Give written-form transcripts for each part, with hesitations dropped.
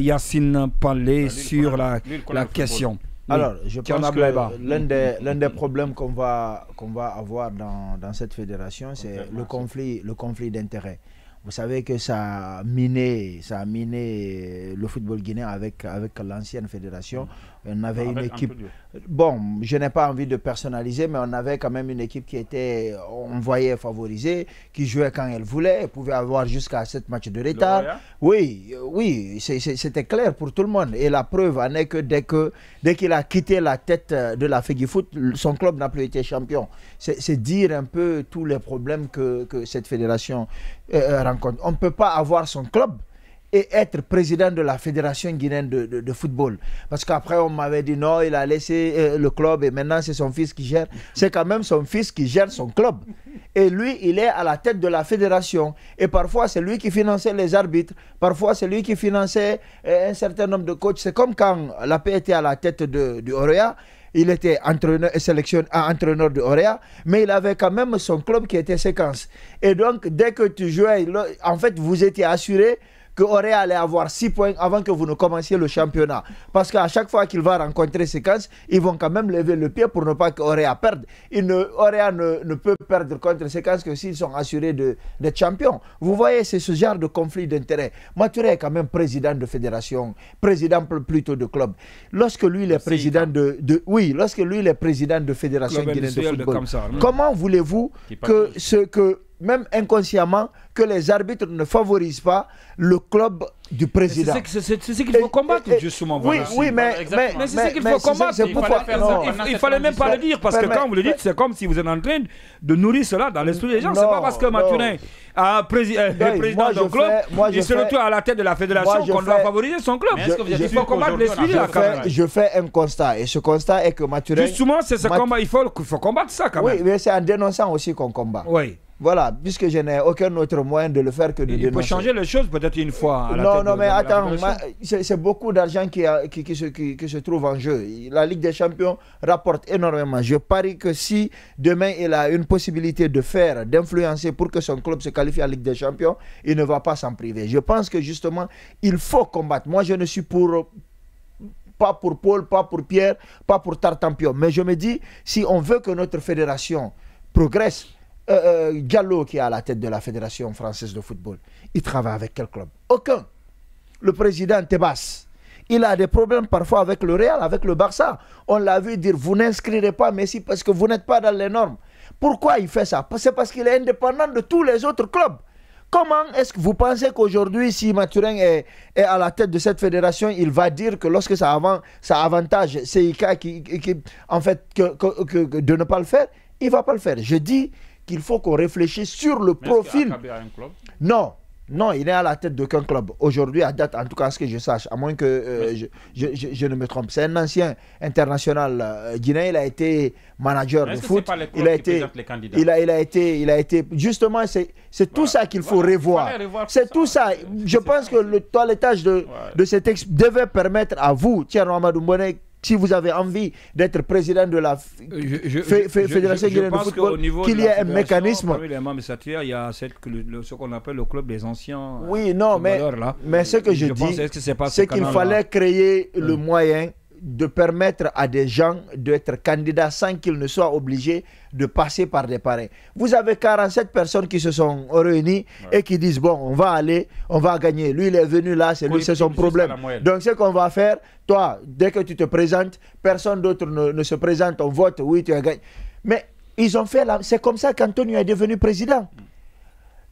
Yacine Palé sur la question. Alors, je pense que l'un des problèmes qu'on va avoir dans cette fédération, c'est le conflit d'intérêts. Vous savez que ça a miné le football guinéen avec l'ancienne fédération. On avait une équipe... Bon, je n'ai pas envie de personnaliser, mais on avait quand même une équipe qui était, on voyait, favorisée, qui jouait quand elle voulait, elle pouvait avoir jusqu'à 7 matchs de retard. Oui, c'était clair pour tout le monde. Et la preuve en est que dès qu'il a quitté la tête de la FEGIFOOT, son club n'a plus été champion. C'est dire un peu tous les problèmes que cette fédération rencontre. On ne peut pas avoir son club et être président de la fédération guinéenne de football. Parce qu'après, on m'avait dit non, il a laissé le club et maintenant c'est son fils qui gère. C'est quand même son fils qui gère son club. Et lui, il est à la tête de la fédération. Et parfois, c'est lui qui finançait les arbitres. Parfois, c'est lui qui finançait un certain nombre de coachs. C'est comme quand la paix était à la tête du Orea. Il était entraîneur de Orea, mais il avait quand même son club qui était Séquence. Et donc, dès que tu jouais, en fait, vous étiez assuré que Orea allait avoir 6 points avant que vous ne commenciez le championnat. Parce qu'à chaque fois qu'il va rencontrer Séquence, ils vont quand même lever le pied pour ne pas que Orea perde. Orea ne peut perdre contre Séquence que s'ils sont assurés d'être champions. Vous voyez, c'est ce genre de conflit d'intérêts. Maturé est quand même président de fédération, président plutôt de club. Lorsque lui, il est président lorsque lui, il est président de fédération guinéenne de football, comment voulez-vous que même inconsciemment, que les arbitres ne favorisent pas le club du président. C'est ce qu'il faut combattre, justement. Oui, mais c'est ce qu'il faut combattre. Il fallait même pas le dire, parce que quand vous le dites, c'est comme si vous êtes en train de nourrir cela dans l'esprit des gens. C'est pas parce que Maturin est président d'un club, il se retrouve à la tête de la fédération qu'on doit favoriser son club. Il faut combattre l'esprit de la carrière. Je fais un constat, et ce constat est que Maturin... Justement, c'est ce combat, il faut combattre ça quand même. Oui, mais c'est en dénonçant aussi qu'on combat. Oui. Voilà, puisque je n'ai aucun autre moyen de le faire que de dénoncer. Il peut changer les choses peut-être une fois. Non, mais attends, c'est beaucoup d'argent qui se trouve en jeu. La Ligue des Champions rapporte énormément. Je parie que si demain il a une possibilité d'influencer pour que son club se qualifie en Ligue des Champions, il ne va pas s'en priver. Je pense que justement, il faut combattre. Moi, je ne suis pas pour Paul, pas pour Pierre, pas pour Tartampion. Mais je me dis, si on veut que notre fédération progresse, Diallo, qui est à la tête de la Fédération française de football, il travaille avec quel club? Aucun. Le président Tebas, il a des problèmes parfois avec le Real, avec le Barça. On l'a vu dire, vous n'inscrirez pas Messi parce que vous n'êtes pas dans les normes. Pourquoi il fait ça? C'est parce qu'il est indépendant de tous les autres clubs. Comment est-ce que vous pensez qu'aujourd'hui, si Maturin est à la tête de cette fédération, il va dire que lorsque ça avantage CIK en fait, de ne pas le faire, il ne va pas le faire. Je dis qu'il faut qu'on réfléchisse sur le profil. Non, il est à la tête d'aucun club. Aujourd'hui, à date, en tout cas, ce que je sache, à moins que je ne me trompe. C'est un ancien international guinéen. Il a été manager de foot. Il a été. Justement, c'est tout ça qu'il faut revoir. C'est tout ça. Je pense que le toilettage de ces textes devait permettre à vous, Thierry Amadou Mbone, si vous avez envie d'être président de la Fédération guinéenne de football, qu'il y ait un mécanisme. Parmi les membres statuaires, il y a ce qu'on appelle le club des anciens. Oui, non, mais ce que je dis, c'est qu'il fallait créer le moyen de permettre à des gens d'être candidats sans qu'ils ne soient obligés de passer par des parrains. Vous avez 47 personnes qui se sont réunies et qui disent, bon, on va gagner. Lui, il est venu là, c'est son problème. Donc, ce qu'on va faire, toi, dès que tu te présentes, personne d'autre ne se présente, on vote, oui, tu as gagné. Mais ils ont fait c'est comme ça qu'Antonio est devenu président.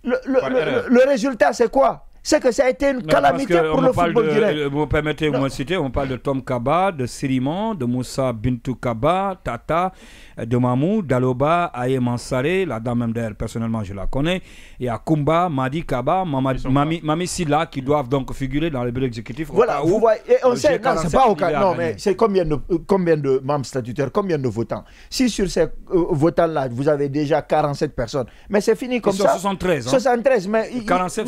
Le résultat, c'est quoi? C'est que ça a été une calamité pour le football guinéen. Vous permettez de me citer, on parle de Tom Kaba, de Siriman, de Moussa Bintou Kaba, Tata, de Mamou, d'Aloba, Aye Mansare, la dame même d'ailleurs, personnellement je la connais, et à Kumba, Madi Kaba, Mami Silla, qui doivent donc figurer dans le bureau exécutif. Voilà, vous voyez, et on sait, non, c'est pas au cas, non, mais c'est combien de membres statutaires, combien de votants? Si sur ces votants-là, vous avez déjà 47 personnes, mais c'est fini comme ça. 73, hein. 73, mais 47,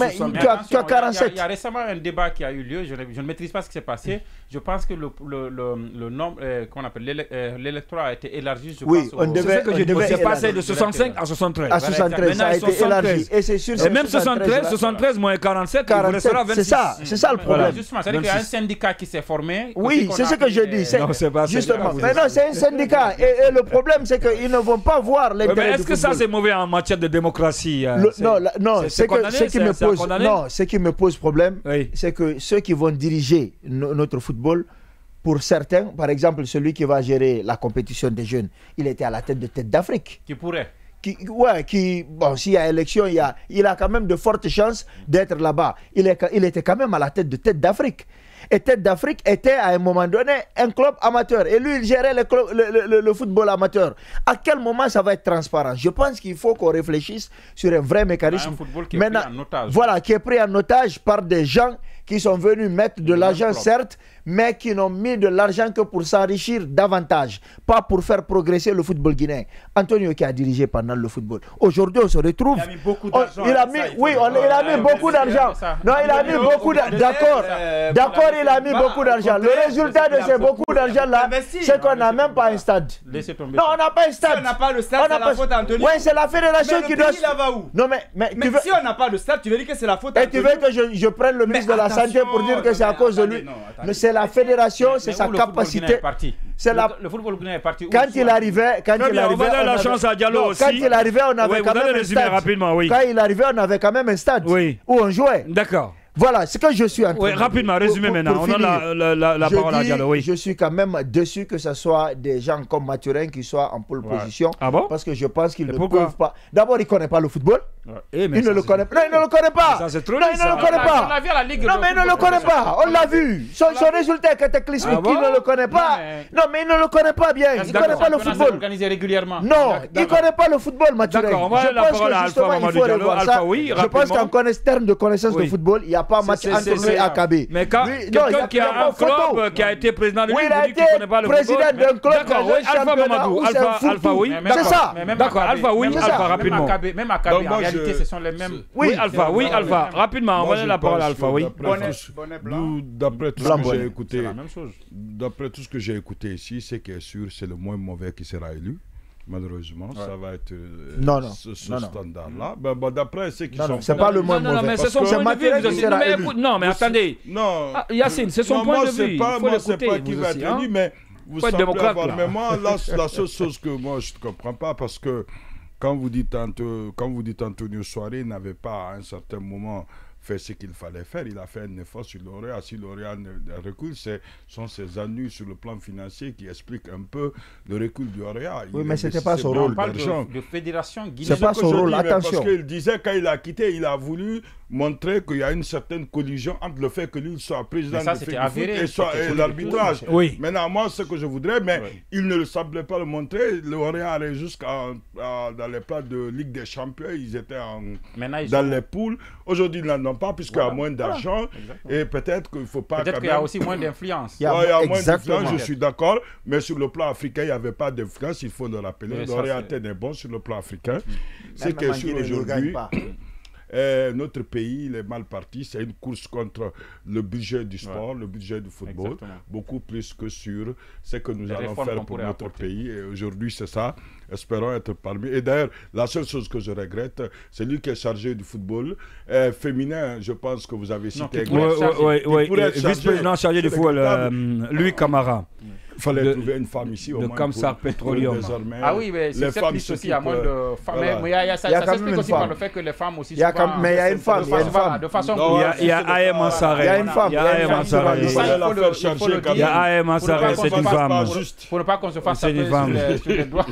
tu as 47. Il y a récemment un débat qui a eu lieu, je ne maîtrise pas ce qui s'est passé. Je pense que le nombre, qu'on appelle l'électorat a été élargi. Oui, on devait. C'est passé de 65 à 73. À 73, ça a été élargi. Et c'est sûr. Et même 73 moins 47, il vous restera 26. C'est ça le problème. Justement, c'est-à-dire qu'il y a un syndicat qui s'est formé. Oui, c'est ce que je dis. Non, c'est pas justement. Mais non, c'est un syndicat. Et le problème, c'est qu'ils ne vont pas voir l'intérêt. Mais est-ce que ça, c'est mauvais en matière de démocratie? Non, ce qui me pose problème, c'est que ceux qui vont diriger notre football, pour certains, par exemple, celui qui va gérer la compétition des jeunes, il était à la tête de Tête d'Afrique. Qui pourrait. Bon, s'il y a élection, il a quand même de fortes chances d'être là-bas. Il était quand même à la tête de Tête d'Afrique. Et Tête d'Afrique était à un moment donné un club amateur. Et lui, il gérait le football amateur. À quel moment ça va être transparent? Je pense qu'il faut qu'on réfléchisse sur un vrai mécanisme. Un football qui est pris en otage. Voilà, qui est pris en otage par des gens qui sont venus mettre de l'argent, certes, mais qui n'ont mis de l'argent que pour s'enrichir davantage, pas pour faire progresser le football guinéen. Antonio qui a dirigé pendant le football. Aujourd'hui, on se retrouve... Il a mis beaucoup d'argent. Il a mis beaucoup d'argent. Non, il a mis beaucoup d'argent. D'accord, il a mis beaucoup d'argent. Le résultat de ces beaucoup d'argent-là, c'est qu'on n'a même pas un stade. Non, on n'a pas un stade. Si on n'a pas le stade, c'est la faute à Antonio. Oui, c'est la fédération qui doit... Mais le pays, va où? Non, mais si on n'a pas de stade, tu veux dire que c'est la faute à Antonio? Et tu veux que je prenne le ministre de la Santé pour dire que c'est à cause de lui? Mais c'est la fédération, c'est sa capacité. Le football guinéen est parti. Quand il arrivait, on va donner la chance à Diallo aussi. Quand il arrivait, on avait quand même un stade. Quand il arrivait, on avait quand même un stade où on jouait. D'accord. Voilà, ce que je suis en train de... rapidement, résumé maintenant. On a la parole à Diallo. Je suis quand même déçu que ce soit des gens comme Mathurin qui soient en pole position. Ah bon? Parce que je pense qu'ils ne peuvent pas. D'abord, il ne connaît pas le football. Il ne le connaît pas. Non, il ne le connaît pas. Ça, c'est trop non, il ne le connaît pas. Non, mais il ne le connaît pas. On l'a vu. Son résultat est cataclysmique. Il ne le connaît pas. Non, mais il ne le connaît pas bien. Il ne connaît pas le football. Organisé régulièrement. Non, il ne connaît pas le football, Mathurin. D'accord, on va la parole à Alpha Mamadou Diallo. Alpha, oui, je pense qu'en termes de connaissance de football, il n'y a pas match entre lui et Akabé. Mais quand quelqu'un qui a un club qui a été président de il a été président d'un club qui a joué Alpha Mamadou. Alpha, oui. C'est ça. D'accord, Alpha, oui. Alpha, rapidement. Même Akabé, en réalité, ce sont les mêmes. Oui, Alpha. Rapidement, on va donner la parole à Alpha, oui. D'après tout ce que j'ai écouté, d'après tout ce que j'ai écouté ici, c'est que sûr, c'est le moins mauvais qui sera élu. Malheureusement, ça va être ce standard-là. D'après ceux qui sont... c'est pas le moins mauvais. Non, mais c'est son point de vue. Non, mais attendez. Non, Yacine, c'est son point de vue. Moi, c'est pas qui va être élu, mais vous semblez avoir... Mais moi, la seule chose que moi, je ne comprends pas, parce que quand vous dites Antonio Souaré n'avait pas à un certain moment fait ce qu'il fallait faire, il a fait un effort sur Lauréat. Si Lauréat recule, ce sont ses ennuis sur le plan financier qui expliquent un peu le recul du Lauréat. Oui, mais ce n'était pas son rôle. On parle de fédération guinéenne. C'est pas son rôle, attention. Parce qu'il disait, quand il a quitté, il a voulu montrer qu'il y a une certaine collision entre le fait que lui soit président de foot et l'arbitrage. Oui. Maintenant, moi, ce que je voudrais, mais il ne semblait pas le montrer. Le Lauréat allait jusqu'à dans les plans de Ligue des Champions, ils étaient dans les poules. Aujourd'hui, ils n'en ont pas, puisqu'il y a moins d'argent. Et peut-être qu'il ne faut pas... Peut-être qu'il y a aussi moins d'influence. Il y a moins d'influence, je suis d'accord. Mais sur le plan africain, il n'y avait pas d'influence, il faut le rappeler. Le Lauréat était bon sur le plan africain. C'est que sur aujourd'hui... notre pays, il est mal parti. C'est une course contre le budget du sport, le budget du football, beaucoup plus que sur ce que nous allons faire pour notre pays. Et aujourd'hui, c'est ça. Espérons être parmi. Et d'ailleurs, la seule chose que je regrette, c'est lui qui est chargé du football féminin. Je pense que vous avez cité. Oui, vice-président chargé du football, Louis Camara. Il fallait trouver une femme ici au moins. De Kamsar Petroleum. Ah oui, mais c'est cette liste aussi, il y a moins de femmes. Mais ça s'explique aussi par le fait que les femmes aussi. Mais il y a une femme. De façon. Il y a A.M. Ansaré. Il y a une femme. Il y a A.M. Ansaré. Il y a A.M. Ansaré, c'est une femme. Pour ne pas qu'on se fasse taper sur les doigts.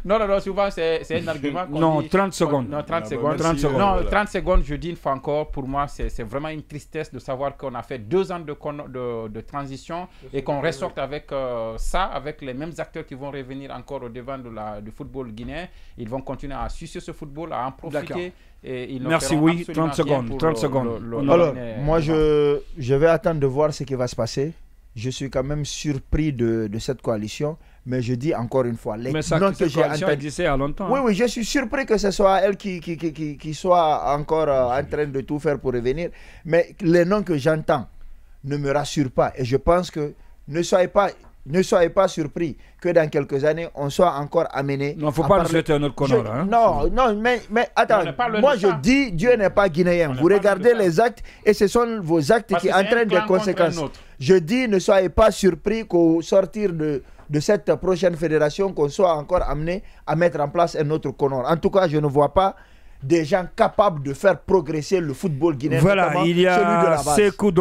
Non, souvent c'est un argument. Non, 30 secondes. Non, 30 secondes. Non, 30 secondes, je dis une fois encore, pour moi, c'est vraiment une tristesse de savoir qu'on a fait 2 ans de transition et qu'on ressorte avec ça, avec les mêmes acteurs qui vont revenir encore au devant du football guinéen. Ils vont continuer à sucer ce football, à en profiter. Et ils merci, oui, 30 secondes. 30 secondes. Alors, moi, je vais attendre de voir ce qui va se passer. je suis quand même surpris de cette coalition. Mais je dis encore une fois, mais cette coalition existait il y a longtemps. Oui, oui, je suis surpris que ce soit elle qui soit encore en train de tout faire pour revenir. Mais les noms que j'entends ne me rassurent pas. Et je pense que ne soyez pas surpris que dans quelques années, on soit encore amené. Non, il ne faut pas nous souhaiter un autre connard. Hein? Non, mais attends, moi je dis, Dieu n'est pas guinéen. Vous regardez les actes et ce sont vos actes qui entraînent des conséquences. Je dis, ne soyez pas surpris qu'au sortir de cette prochaine fédération, qu'on soit encore amené à mettre en place un autre connard. En tout cas, je ne vois pas des gens capables de faire progresser le football guinéen. Voilà, il y a Sékou